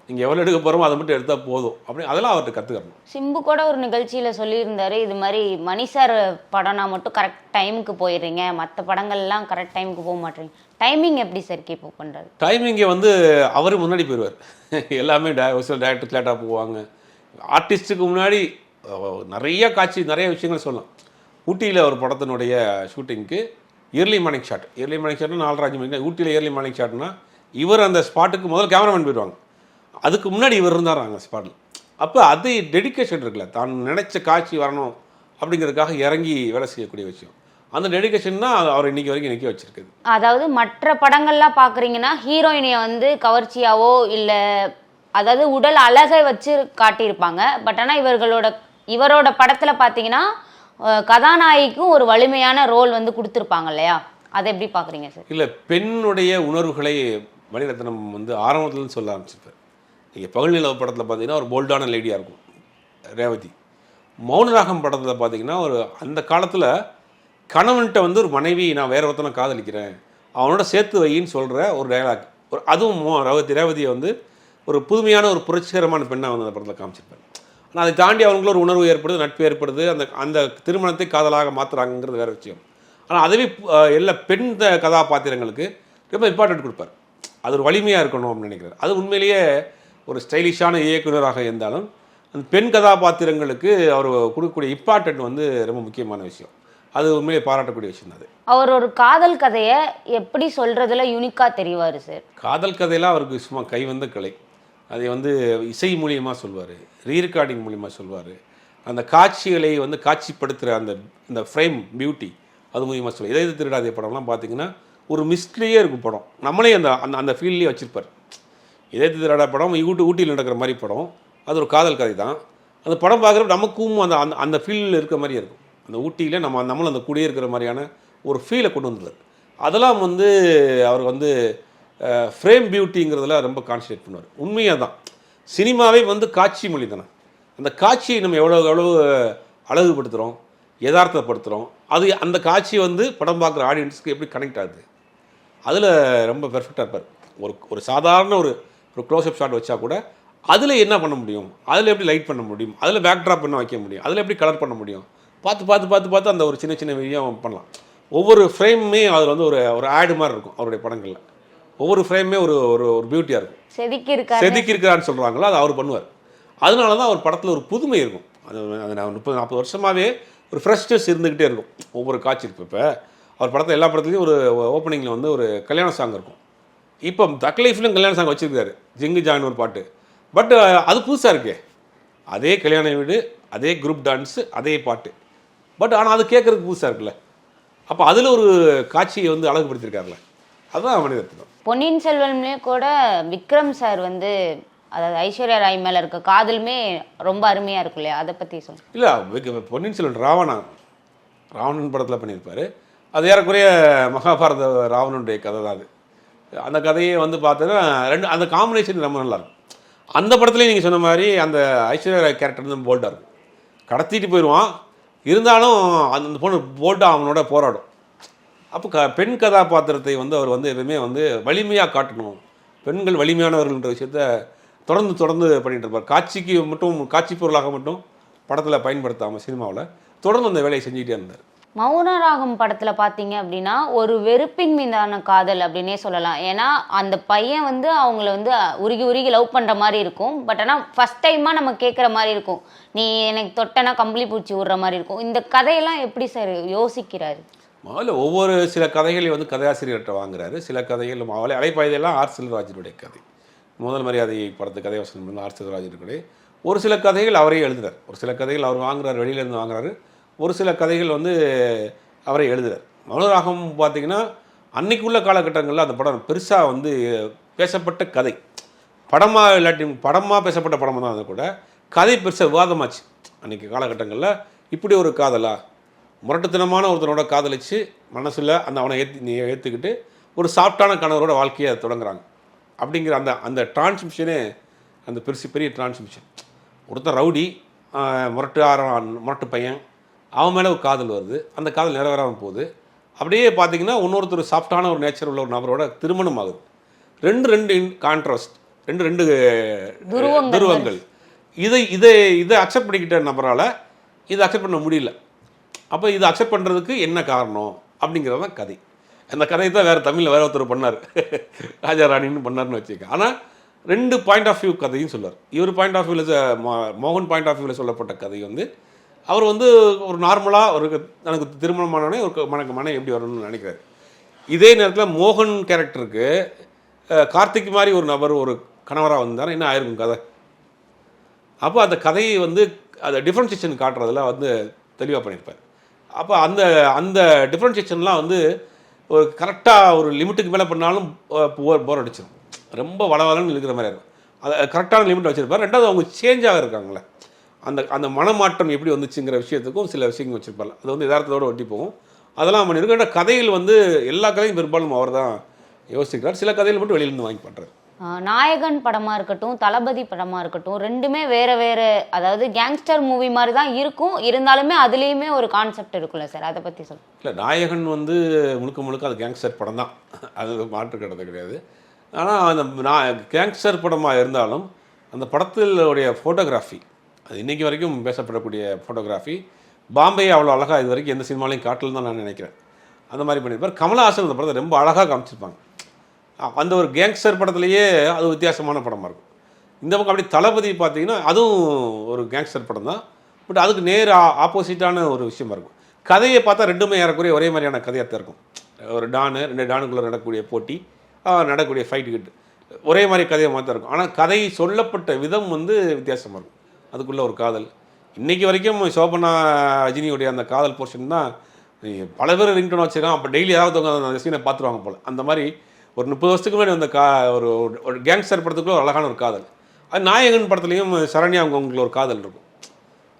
நீங்கள் எவ்வளோ எடுக்க போகிறோமோ அதை மட்டும் எடுத்தால் போதும் அப்படி அதெல்லாம் அவர்கிட்ட கற்றுக்கணும். சிம்பு கூட ஒரு நிகழ்ச்சியில் சொல்லியிருந்தாரு, இது மாதிரி மணி சார் படம்னா மட்டும் கரெக்ட் டைமுக்கு போயிடுறீங்க, மற்ற படங்கள்லாம் கரெக்ட் டைமுக்கு போக மாட்டேறீங்க. டைமிங் எப்படி சார் கீப் அப் பண்ணுறாரு? டைமிங்கை வந்து அவர் முன்னாடி போயிடுவார். எல்லாமே டேரக்டர் லேட்டாக போவாங்க. ஆர்டிஸ்ட்டுக்கு முன்னாடி நிறைய காட்சி, நிறைய விஷயங்கள் சொல்லலாம். ஊட்டியில் ஒரு படத்தினுடைய ஷூட்டிங்க்கு இயர்லி மார்னிங் ஷாட் 4:30 மணிக்கு. ஊட்டியில் இயர்லி மார்னிங் ஷாட்னா இவர் அந்த ஸ்பாட்டுக்கு முதல்ல கேமராமேன் போயிடுவாங்க, அதுக்கு முன்னாடி இவர் இருந்தார் அங்கே ஸ்பாட்டில். அப்போ அது டெடிக்கேஷன் இருக்குல்ல, தான் நினச்ச காட்சி வரணும் அப்படிங்கிறதுக்காக இறங்கி வேலை செய்யக்கூடிய விஷயம். அந்த டெடிக்கேஷன் தான் அவர் இன்றைக்கி வரைக்கும் நிற்க வச்சுருக்குது. அதாவது மற்ற படங்கள்லாம் பார்க்குறீங்கன்னா ஹீரோயினியை வந்து கவர்ச்சியாவோ இல்லை அதாவது உடல் அழகை வச்சு காட்டியிருப்பாங்க. பட் ஆனால் இவரோட படத்தில் பார்த்தீங்கன்னா கதாநாயகிக்கும் ஒரு வலிமையான ரோல் வந்து கொடுத்துருப்பாங்க இல்லையா? அதை எப்படி பார்க்குறீங்க சார்? இல்லை, பெண்ணுடைய உணர்வுகளை மணிரத்னம் வந்து ஆரம்பத்துலேருந்து சொல்ல ஆரம்பிச்சிருப்பார். நீங்கள் பகல் நிலவு படத்தில் பார்த்தீங்கன்னா ஒரு போல்டான லேடியாக இருக்கும் ரேவதி. மௌனராகம் படத்தில் பார்த்தீங்கன்னா ஒரு அந்த காலத்தில் கணவன்கிட்ட வந்து ஒரு மனைவி நான் வேற ஒருத்தனை காதலிக்கிறேன் அவனோட சேர்த்து வையின்னு சொல்கிற ஒரு டயலாக், ஒரு அதுவும் ரேவதியை வந்து ஒரு புதுமையான ஒரு புரட்சிகரமான பெண்ணாக வந்து அந்த படத்தில் காமிச்சிருப்பார். ஆனால் அதை தாண்டி அவங்களுக்குள்ள ஒரு உணர்வு ஏற்படுது, நட்பு ஏற்படுது, அந்த அந்த திருமணத்தை காதலாக மாற்றுறாங்கிறது வேறு விஷயம். ஆனால் அதுவே எல்லா பெண் கதாபாத்திரங்களுக்கு ரொம்ப இம்பார்ட்டன்ட் கொடுப்பார். அது ஒரு வலிமையாக இருக்கணும் அப்படின்னு நினைக்கிறார். அது உண்மையிலேயே ஒரு ஸ்டைலிஷான இயக்குனராக இருந்தாலும் அந்த பெண் கதாபாத்திரங்களுக்கு அவர் கொடுக்கக்கூடிய இம்பார்ட்டன்ட் வந்து ரொம்ப முக்கியமான விஷயம். அது உண்மையிலே பாராட்டக்கூடிய விஷயம். அது அவர் ஒரு காதல் கதையை எப்படி சொல்றதுல யூனிக்காக தெரிவார் சார். காதல் கதையெல்லாம் அவருக்கு சும்மா கை வந்த கலை. அதை வந்து இசை மூலியமாக சொல்வார், ரீரெக்கார்டிங் மூலியமாக சொல்வார், அந்த காட்சிகளை வந்து காட்சிப்படுத்துகிற அந்த ஃப்ரேம் பியூட்டி அது மூலியமாக சொல்லுவார். இதே திருடாதே படம்லாம் பார்த்தீங்கன்னா ஒரு மிஸ்ட்ரியே இருக்கும் படம், நம்மளே அந்த அந்த ஃபீல்ட்லேயே வச்சுருப்பார். இதே திருடாத படம் ஊட்டியில் நடக்கிற மாதிரி படம், அது ஒரு காதல் கதை தான். அந்த படம் பார்க்குறப்ப நமக்கும் அந்த அந்த ஃபீல்டில் இருக்கிற மாதிரியே இருக்கும். அந்த ஊட்டியில் நம்மளும் அந்த கூடயே இருக்கிற மாதிரியான ஒரு ஃபீலை கொண்டு வந்துடுறாரு. அதெல்லாம் வந்து அவர் வந்து ஃப்ரேம் பியூட்டிங்கிறதுல ரொம்ப கான்சன்ட்ரேட் பண்ணுவார். உண்மையாக தான் சினிமாவே வந்து காட்சி மொழி தானே. அந்த காட்சியை நம்ம எவ்வளோ அழகுபடுத்துகிறோம், யதார்த்தப்படுத்துகிறோம், அது அந்த காட்சி வந்து படம் பார்க்குற ஆடியன்ஸுக்கு எப்படி கனெக்ட் ஆகுது, அதில் ரொம்ப பெர்ஃபெக்டாக இருப்பார். ஒரு சாதாரண ஒரு க்ளோஸ்அப் ஷாட் வச்சா கூட அதில் என்ன பண்ண முடியும், அதில் எப்படி லைட் பண்ண முடியும், அதில் பேக்ட்ராப் பண்ண வைக்க முடியும், அதில் எப்படி கலர் பண்ண முடியும், பார்த்து அந்த ஒரு சின்ன விஷயம் பண்ணலாம். ஒவ்வொரு ஃப்ரேமுமே அதில் வந்து ஒரு ஆடு மாதிரி இருக்கும் அவருடைய படங்களில். ஒவ்வொரு ஃப்ரேமுமே ஒரு ஒரு பியூட்டியாக இருக்கும். செதுக்கி இருக்கான்னு சொல்கிறாங்களோ அது அவர் பண்ணுவார். அதனால தான் அவர் படத்தில் ஒரு புதுமை இருக்கும். அது 30-40 வருஷமாகவே ஒரு ஃப்ரெஷ்னஸ் இருந்துக்கிட்டே இருக்கும் ஒவ்வொரு காட்சி. இப்போ அவர் படத்தில் எல்லா படத்துலையும் ஒரு ஓப்பனிங்கில் வந்து ஒரு கல்யாண சாங் இருக்கும். இப்போ தக் லைஃப்லையும் கல்யாண சாங் வச்சுருக்காரு, ஜிங்கு ஜான் ஒரு பாட்டு. பட் அது புதுசாக இருக்கே, அதே கல்யாண வீடு, அதே குரூப் டான்ஸு, அதே பாட்டு. பட் ஆனால் அது கேட்குறதுக்கு புதுசாக இருக்குல்ல. அப்போ அதில் ஒரு காட்சியை வந்து அழகுபடுத்தியிருக்காருல்ல, அதுதான் மனிதத்துவம். பொன்னியின் செல்வன்லேயே கூட விக்ரம் சார் வந்து அதாவது ஐஸ்வர்யா ராய் மேலே இருக்க காதலுமே ரொம்ப அருமையாக இருக்கும் இல்லையா, அதை பற்றி சொல்லுங்கள். இல்லை, பொன்னியின் செல்வன் ராவணன் படத்தில் பண்ணியிருப்பார். அது ஏறக்குறைய மகாபாரத ராவணனுடைய கதை தான் அது. அந்த கதையை வந்து பார்த்தோன்னா அந்த காம்பினேஷன் ரொம்ப நல்லாயிருக்கும். அந்த படத்துலேயும் நீங்கள் சொன்ன மாதிரி அந்த ஐஸ்வர்யா ராய் கேரக்டர் வந்து போல்டாக இருக்கும். கடத்திட்டு போயிடுவான், இருந்தாலும் அந்த பொண்ணு போல்டாக அவனோட போராடும். அப்போ பெண் கதாபாத்திரத்தை வந்து அவர் வந்து எதுவுமே வந்து வலிமையாக காட்டணும், பெண்கள் வலிமையானவர்கள்ன்ற விஷயத்த தொடர்ந்து பண்ணிகிட்டு இருப்பார். காட்சிக்கு மட்டும், காட்சி பொருளாக மட்டும் படத்தில் பயன்படுத்தாமல் சினிமாவில் தொடர்ந்து அந்த வேலையை செஞ்சுக்கிட்டே இருந்தார். மௌனராகம் படத்தில் பார்த்தீங்க அப்படின்னா ஒரு வெறுப்பின் மீதான காதல் அப்படின்னே சொல்லலாம். ஏன்னா அந்த பையன் வந்து அவங்கள வந்து உருகி லவ் பண்ணுற மாதிரி இருக்கும். பட் ஆனால் ஃபஸ்ட் டைமாக நம்ம கேட்குற மாதிரி இருக்கும், நீ எனக்கு தொட்டனா கம்பளி பூச்சி விடுற மாதிரி இருக்கும். இந்த கதையெல்லாம் எப்படி சார் யோசிக்கிறாரு? முதல்ல ஒவ்வொரு சில கதைகளையும் வந்து கதையாசிரியர்கிட்ட வாங்குறாரு. சில கதைகள் அலைப்பாய்தெல்லாம் ஆர் செல்வராஜனுடைய கதை. முதல் மரியாதை படத்து கதை வசனம் வந்து ஆர் செல்வராஜனுடைய. ஒரு சில கதைகள் அவரே எழுதுறார், ஒரு சில கதைகள் அவர் வாங்குறாரு, வெளியிலேருந்து வாங்குறாரு. ஒரு சில கதைகள் வந்து அவரே எழுதுறார். மௌனராகம் பார்த்திங்கன்னா அன்னைக்குள்ள காலகட்டங்களில் அந்த படம் பெருசாக வந்து பேசப்பட்ட கதை. படமாக இல்லாட்டி படமாக பேசப்பட்ட படமாக தான், அது கூட கதை பெருசாக விவாதமாச்சு அன்றைக்கி காலகட்டங்களில். இப்படி ஒரு காதலா, முரட்டுத்தனமான ஒருத்தனோட காதலிச்சு மனசில் அவனை ஏற்றுக்கிட்டு ஒரு சாஃப்டான கணவரோட வாழ்க்கையை தொடங்குறாங்க அப்படிங்கிற அந்த டிரான்ஸ்மிஷனே அந்த பெரிய டிரான்ஸ்மிஷன். ஒருத்தன் ரவுடி, முரட்டு பையன், அவன் மேலே ஒரு காதல் வருது, அந்த காதல் நிறைவேறாமல் போகுது. அப்படியே பார்த்தீங்கன்னா இன்னொருத்தர் சாஃப்டான ஒரு நேச்சர் உள்ள ஒரு நபரோட திருமணம் ஆகுது. ரெண்டு கான்ட்ராஸ்ட், ரெண்டு துருவங்கள். இதை அக்செப்ட் பண்ணிக்கிட்ட நபரால் இதை அக்செப்ட் பண்ண முடியல. அப்போ இதை அக்செப்ட் பண்ணுறதுக்கு என்ன காரணம் அப்படிங்கிறது தான் கதை. அந்த கதையை தான் வேறு தமிழில் வேறு ஒருத்தர் பண்ணார், ராஜா ராணின்னு பண்ணார்னு வச்சுக்க. ஆனால் 2 பாயிண்ட் ஆஃப் வியூ கதையும் சொல்லுவார். இவர் பாயிண்ட் ஆஃப் வியூவில், மோகன் பாயிண்ட் ஆஃப் வியூவில் சொல்லப்பட்ட கதை வந்து அவர் வந்து ஒரு நார்மலாக ஒரு எனக்கு திருமணமானோடனே ஒரு மனை எப்படி வரணும்னு நினைக்கிறார். இதே நேரத்தில் மோகன் கேரக்டருக்கு கார்த்திக் மாதிரி ஒரு நபர் ஒரு கணவராக வந்தார், என்ன ஆயிருக்கும் கதை. அப்போ அந்த கதையை வந்து அந்த டிஃப்ரென்சியேஷன் காட்டுறதுல வந்து தெளிவாக பண்ணியிருப்பார். அப்போ அந்த டிஃப்ரென்சியேஷன்லாம் வந்து ஒரு கரெக்டாக ஒரு லிமிட்டுக்கு மேலே பண்ணாலும் போர் அடிச்சிடும், ரொம்ப வளவலன்னு இருக்கிற மாதிரி இருக்கும். அதை கரெக்டான லிமிட் வச்சுருப்பார். ரெண்டாவது அவங்க சேஞ்சாக இருக்காங்களே, அந்த மனமாற்றம் எப்படி வந்துச்சுங்கிற விஷயத்துக்கும் சில விஷயங்கள் வச்சுருப்பார். அது வந்து யதார்த்தத்தோடு ஒட்டி போகும். அதெல்லாம் பண்ணியிருக்கோம். கதையில் வந்து எல்லா கதையும் பெரும்பாலும் அவர் தான் யோசிக்கிறார். சில கதையில் மட்டும் வெளியிலேருந்து வாங்கி பண்ணுறாரு. நாயகன் படமாக இருக்கட்டும், தளபதி படமாக இருக்கட்டும், ரெண்டுமே வேறு வேறு, அதாவது கேங்ஸ்டர் மூவி மாதிரி தான் இருக்கும். இருந்தாலுமே அதுலேயுமே ஒரு கான்செப்ட் இருக்குல்ல சார், அதை பற்றி சொல்லுங்கள். இல்லை, நாயகன் வந்து முழுக்க முழுக்க அது கேங்ஸ்டர் படம் தான், அது மாற்று கருத்து கிடையாது. ஆனால் அந்த கேங்ஸ்டர் படமாக இருந்தாலும் அந்த படத்திலுடைய ஃபோட்டோகிராஃபி, அது இன்றைக்கி வரைக்கும் பேசப்படக்கூடிய ஃபோட்டோகிராஃபி, பாம்பே அவ்வளோ அழகாக இது வரைக்கும் எந்த சினிமாலையும் காட்டலன்னு தான் நான் நினைக்கிறேன். அந்த மாதிரி பண்ணியிருப்பார். கமலஹாசன் அந்த படத்தை ரொம்ப அழகாக காமிச்சிருப்பாங்க. அந்த ஒரு கேங்ஸ்டர் படத்துலேயே அது வித்தியாசமான படமாக இருக்கும். இந்த பக்கம் அப்படி தளபதி பார்த்தீங்கன்னா அதுவும் ஒரு கேங்ஸ்டர் படம் தான், பட் அதுக்கு நேர் ஆப்போசிட்டான ஒரு விஷயமா இருக்கும். கதையை பார்த்தா ரெண்டுமே ஏறக்குறைய ஒரே மாதிரியான கதையாக தான் இருக்கும். ஒரு ரெண்டு டானுக்குள்ளே நடக்கக்கூடிய போட்டி, நடக்கக்கூடிய ஃபைட்டு கிட்டு ஒரே மாதிரி கதையை மாற்ற இருக்கும். ஆனால் கதை சொல்லப்பட்ட விதம் வந்து வித்தியாசமாக இருக்கும். அதுக்குள்ளே ஒரு காதல், இன்றைக்கி வரைக்கும் சோபனா ரஜினியுடைய அந்த காதல் போர்ஷன் தான் பல பேர் ரிங்டோன் வச்சுருக்கான். அப்போ டெய்லி ஏதாவது அந்த சீனை பார்த்துருவாங்க போல். அந்த மாதிரி ஒரு 30 வருஷத்துக்கு முன்னாடி வந்த ஒரு கேங்ஸ்டர் படத்துக்குள்ள ஒரு அழகான ஒரு காதல். அது நாயகன் படத்துலையும் சரண்யா அவங்களுக்கு ஒரு காதல் இருக்கும்.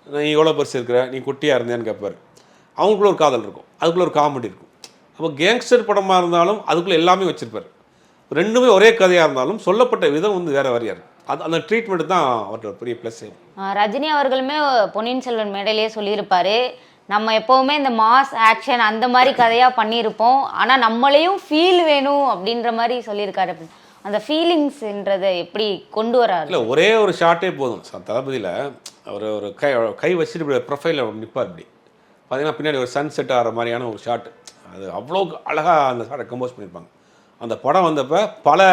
நீ எவ்வளோ பெருசு இருக்கிற, நீ குட்டியாக இருந்தேன்னு கேட்பார். அவங்களுக்குள்ள ஒரு காதல் இருக்கும், அதுக்குள்ளே ஒரு காமெடி இருக்கும். அப்போ கேங்ஸ்டர் படமாக இருந்தாலும் அதுக்குள்ளே எல்லாமே வச்சுருப்பார். ரெண்டுமே ஒரே கதையாக இருந்தாலும் சொல்லப்பட்ட விதம் வந்து வேறு வேறையாக இருக்கும். அந்த ட்ரீட்மெண்ட் தான் அவரோட பெரிய ப்ளஸ். ரஜினி அவர்களுமே பொன்னியின் செல்வன் மேடையிலேயே சொல்லியிருப்பாரு, நம்ம எப்போவுமே இந்த மாஸ் ஆக்ஷன் அந்த மாதிரி கதையாக பண்ணியிருப்போம், ஆனால் நம்மளையும் ஃபீல் வேணும் அப்படின்ற மாதிரி சொல்லியிருக்காரு. அந்த ஃபீலிங்ஸ்ன்றதை எப்படி கொண்டு வராரு? இல்லை, ஒரே ஒரு ஷார்ட்டே போதும். தளபதியில் அவர் ஒரு கை வச்சுட்டு இப்படி ப்ரொஃபைலில் நிற்பார். இப்படி பார்த்தீங்கன்னா பின்னாடி ஒரு சன் செட் ஆகிற மாதிரியான ஒரு ஷாட்டு, அது அவ்வளோ அழகாக அந்த ஷார்ட்டை கம்போஸ் பண்ணியிருப்பாங்க. அந்த படம் வந்தப்போ பல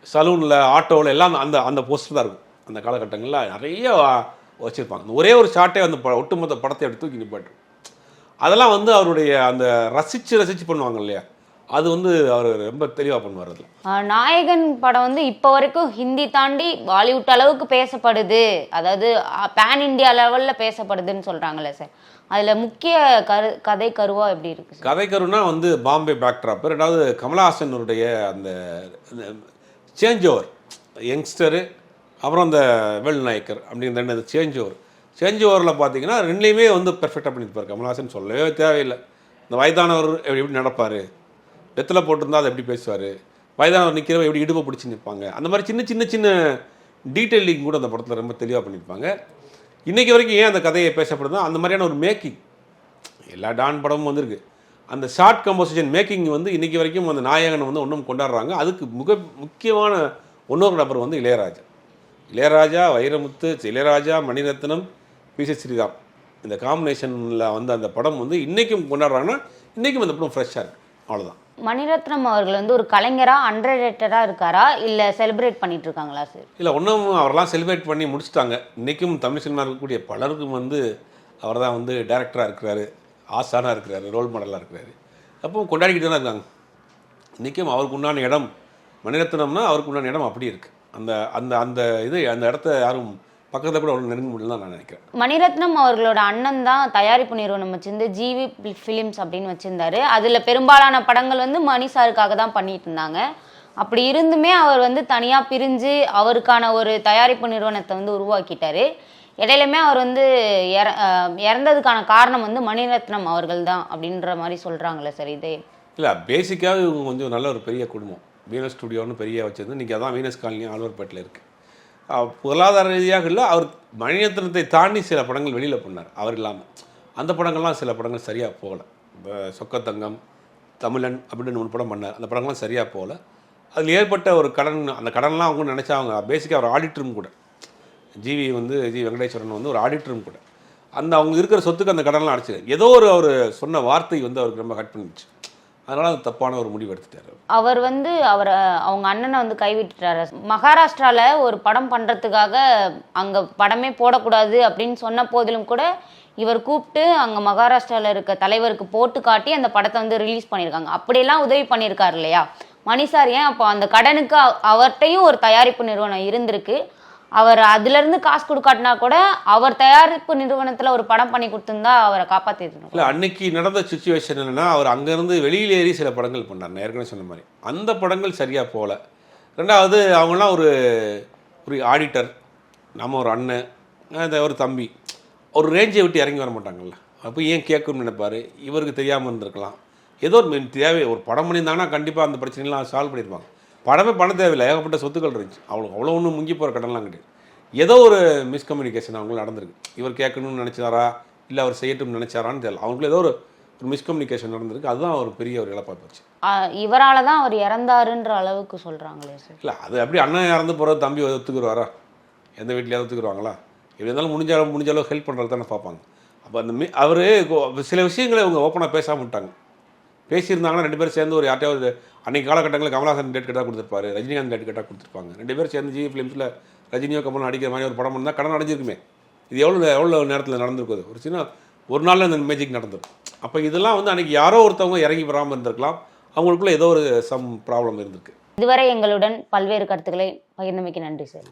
சலூனில், ஆட்டோவில் எல்லாம் அந்த போஸ்டர் தான் இருக்கும். அந்த காலகட்டங்களில் நிறைய வச்சுருப்பாங்க. ஒரே ஒரு ஷார்ட்டே அந்த ஒட்டுமொத்த படத்தை எடுத்து தூக்கி நிப்பாட்டு. அதெல்லாம் வந்து அவருடைய அந்த ரசித்து பண்ணுவாங்க இல்லையா, அது வந்து அவர் ரொம்ப தெளிவாக பண்ணுவார். அதில் நாயகன் படம் வந்து இப்போ வரைக்கும் ஹிந்தி தாண்டி பாலிவுட் அளவுக்கு பேசப்படுது, அதாவது பேன் இண்டியா லெவலில் பேசப்படுதுன்னு சொல்கிறாங்களே சார், அதில் முக்கிய கதை கருவா எப்படி இருக்குது? கதை கருனா வந்து பாம்பே பேக்ட்ராப். ரெண்டாவது கமலஹாசனுடைய அந்த சேஞ்ச் ஓவர், யங்ஸ்டரு, அப்புறம் அந்த வெல் நாயக்கர் அப்படிங்கிற ரெண்டு சேஞ்ச் ஓவரில் பார்த்தீங்கன்னா ரெண்டுலேயுமே வந்து பெர்ஃபெக்டாக பண்ணியிருப்பார் கமலஹாசன். சொல்லவே தேவையில்லை. இந்த வயதானவர் எப்படி நடப்பார், டெத்தில் போட்டிருந்தா அதை எப்படி பேசுவார், வயதானவர் நிற்கிறவங்க எப்படி இடுப்பை பிடிச்சி நிற்பாங்க, அந்த மாதிரி சின்ன டீட்டெயிலிங் கூட அந்த படத்தில் ரொம்ப தெளிவாக பண்ணியிருப்பாங்க. இன்றைக்கி வரைக்கும் ஏன் அந்த கதையை பேசப்படுதோ அந்த மாதிரியான ஒரு மேக்கிங் எல்லா டான் படமும் வந்துருக்கு. அந்த ஷார்ட் கம்போசிஷன் மேக்கிங் வந்து இன்றைக்கி வரைக்கும் அந்த நாயகனை வந்து ஒன்றும் கொண்டாடுறாங்க. அதுக்கு முக்கியமான இன்னொரு நபர் வந்து இளையராஜா, வைரமுத்து, இளையராஜா, மணிரத்னம், பி.சி. ஸ்ரீராம், இந்த காம்பினேஷனில் வந்து அந்த படம் வந்து இன்றைக்கும் கொண்டாடுறாங்கன்னா இன்றைக்கும் அந்த படம் ஃப்ரெஷ்ஷாக இருக்குது. அவ்வளோதான். மணிரத்னம் அவர்கள் வந்து ஒரு கலைஞராக அண்டர்ரேட்டடாக இருக்காரா, இல்லை செலிப்ரேட் பண்ணிட்டு இருக்காங்களா சார்? இல்லை, ஒன்றும் அவரெல்லாம் செலிப்ரேட் பண்ணி முடிச்சுட்டாங்க. இன்றைக்கும் தமிழ் சினிமா இருக்கக்கூடிய பலருக்கும் வந்து அவர் தான் வந்து டைரக்டராக இருக்கிறாரு, ஆசானாக இருக்கிறாரு, ரோல் மாடலாக இருக்கிறாரு. அப்போ கொண்டாடிக்கிட்டு தான் இருக்காங்க. இன்றைக்கும் அவருக்கு உண்டான இடம், மணிரத்னம்னா அவருக்கு உண்டான இடம் அப்படி இருக்குது. அந்த அந்த அந்த இது அந்த இடத்த யாரும் பக்கத்தில் கூட அவ்வளோ நெருங்க முடியல தான் நான் நினைக்கிறேன். மணிரத்னம் அவர்களோட அண்ணன் தான் தயாரிப்பு நிறுவனம் வச்சிருந்து ஜிவி ஃபிலிம்ஸ் அப்படின்னு வச்சுருந்தாரு. அதில் பெரும்பாலான படங்கள் வந்து மணி சாருக்காக தான் பண்ணிட்டு இருந்தாங்க. அப்படி இருந்துமே அவர் வந்து தனியாக பிரிஞ்சு அவருக்கான ஒரு தயாரிப்பு நிறுவனத்தை வந்து உருவாக்கிட்டாரு. இடையிலுமே அவர் வந்து இறந்ததுக்கான காரணம் வந்து மணிரத்னம் அவர்கள் தான் அப்படின்ற மாதிரி சொல்கிறாங்களே சார், இதே இல்லை, பேசிக்காக இவங்க கொஞ்சம் நல்ல ஒரு பெரிய குடும்பம். வீனஸ் ஸ்டுடியோன்னு பெரிய வச்சிருந்து இன்றைக்கி அதான் வீனஸ் காலனி ஆழ்வார்பேட்டில் இருக்குது. பொருளாதார ரீதியாக இல்லை, அவர் மணிரத்னத்தை தாண்டி சில படங்கள் வெளியில் பண்ணார். அவர் இல்லாமல் அந்த படங்கள்லாம் சில படங்கள் சரியாக போகலை. இப்போ சொக்கத்தங்கம், தமிழன் அப்படின்னு ஒரு படம் பண்ணார். அந்த படங்கள்லாம் சரியாக போகலை. அதில் ஏற்பட்ட ஒரு கடன், அந்த கடன்லாம் அவங்க நினச்சா அவங்க பேசிக்காக ஒரு ஆடிட்டரும் கூட, ஜி வெங்கடேஸ்வரன் வந்து ஒரு ஆடிட்டரும் கூட, அந்த அவங்க இருக்கிற சொத்துக்கு அந்த கடன்லாம் அடைச்சிது. ஏதோ அவர் சொன்ன வார்த்தை வந்து அவருக்கு ரொம்ப ஹர்ட் பண்ணிடுச்சு. அதனால் அது தப்பான ஒரு முடிவு எடுத்துட்டார். அவர் வந்து அவங்க அண்ணனை வந்து கைவிட்டுட்டாரு. மகாராஷ்டிராவில் ஒரு படம் பண்ணுறதுக்காக அங்கே படமே போடக்கூடாது அப்படின்னு சொன்ன போதிலும் கூட இவர் கூப்பிட்டு அங்கே மகாராஷ்டிராவில் இருக்க தலைவருக்கு போட்டு காட்டி அந்த படத்தை வந்து ரிலீஸ் பண்ணியிருக்காங்க. அப்படியெல்லாம் உதவி பண்ணியிருக்காரு இல்லையா மணி சார். ஏன் அப்போ அந்த கடனுக்கு அவர்கிட்டையும் ஒரு தயாரிப்பு நிறுவனம் இருந்திருக்கு, அவர் அதுலேருந்து காசு கொடுக்காட்டினா கூட அவர் தயாரிப்பு நிறுவனத்தில் ஒரு படம் பண்ணி கொடுத்துருந்தா அவரை காப்பாற்றிருக்கணும். இல்லை, அன்னைக்கு நடந்த சுச்சுவேஷன் என்னென்னா, அவர் அங்கேருந்து வெளியில் ஏறி சில படங்கள் பண்ணார். நான் ஏற்கனவே சொன்ன மாதிரி அந்த படங்கள் சரியாக போகல. ரெண்டாவது அவங்களாம் ஒரு ஆடிட்டர், நம்ம ஒரு அண்ணன், ஒரு தம்பி, ஒரு ரேஞ்சை விட்டு இறங்கி வர மாட்டாங்கல்ல. அப்போ ஏன் கேட்கணும்னு நினைப்பார். இவருக்கு தெரியாமல் இருந்திருக்கலாம். ஏதோ ஒரு தேவை, ஒரு படம் பண்ணியிருந்தாங்கன்னா கண்டிப்பாக அந்த பிரச்சனைலாம் சால்வ் பண்ணியிருப்பாங்க. படமே பண்ண தேவையில்லை, ஏகப்பட்ட சொத்துக்கள் இருந்துச்சு. அவ்வளோ ஒன்றும் முங்கி போகிற கடன்லாம் கிடையாது. ஏதோ ஒரு மிஸ்கம்யூனிகேஷன் அவங்களும் நடந்திருக்கு. இவர் கேட்கணும்னு நினச்சாரா இல்லை அவர் செய்யட்டும்னு நினச்சாரான்னு தெரியல. அவங்களுக்குள்ள ஏதோ ஒரு மிஸ்கம்யூனிகேஷன் நடந்திருக்கு. அதுதான் ஒரு பெரிய ஒரு இழப்பாக போச்சு. இவரால தான் அவர் இறந்தாருன்ற அளவுக்கு சொல்கிறாங்களே சார். இல்லை அது அப்படி அண்ணன் இறந்து போகிறது தம்பி ஒத்துக்குருவாரா? எந்த வீட்லையாவது ஒத்துக்குருவாங்களா? எப்படி இருந்தாலும் முடிஞ்ச அளவு ஹெல்ப் பண்ணுறது தானே பார்ப்பாங்க. அப்போ அந்த அவர் சில விஷயங்களை அவங்க ஓப்பனாக பேசாமல் விட்டாங்க. பேசியிருந்தாங்கன்னா 2 பேரும் சேர்ந்து ஒரு யார்ட்டையாவது அன்றைக்கி காலகட்டங்களில் கமல்ஹாசன் டேட் கேட்டால் கொடுத்துருப்பாரு, ரஜினிகாந்த் டேட் கேட்டால் கொடுத்துருப்பாங்க. 2 பேரும் சேர்ந்து ஜி ஃபிலிம்ஸில் ரஜினியோ கமலும் அடிக்கிற மாதிரி ஒரு படம் இருந்தால் கடன் அடைஞ்சிருக்குமே. இது எவ்வளோ நேரத்தில் நடந்திருக்குது? ஒரு சின்ன ஒரு நாளில் அந்த மேஜிக் நடந்துடும். அப்போ இதெல்லாம் வந்து அன்றைக்கி யாரோ ஒருத்தவங்க இறங்கி வராமல் இருந்திருக்கலாம். அவங்களுக்குள்ள ஏதோ ஒரு ப்ராப்ளம் இருந்திருக்கு. இதுவரை எங்களுடன் பல்வேறு கருத்துக்களை பகிர்ந்தமைக்கு நன்றி சார்.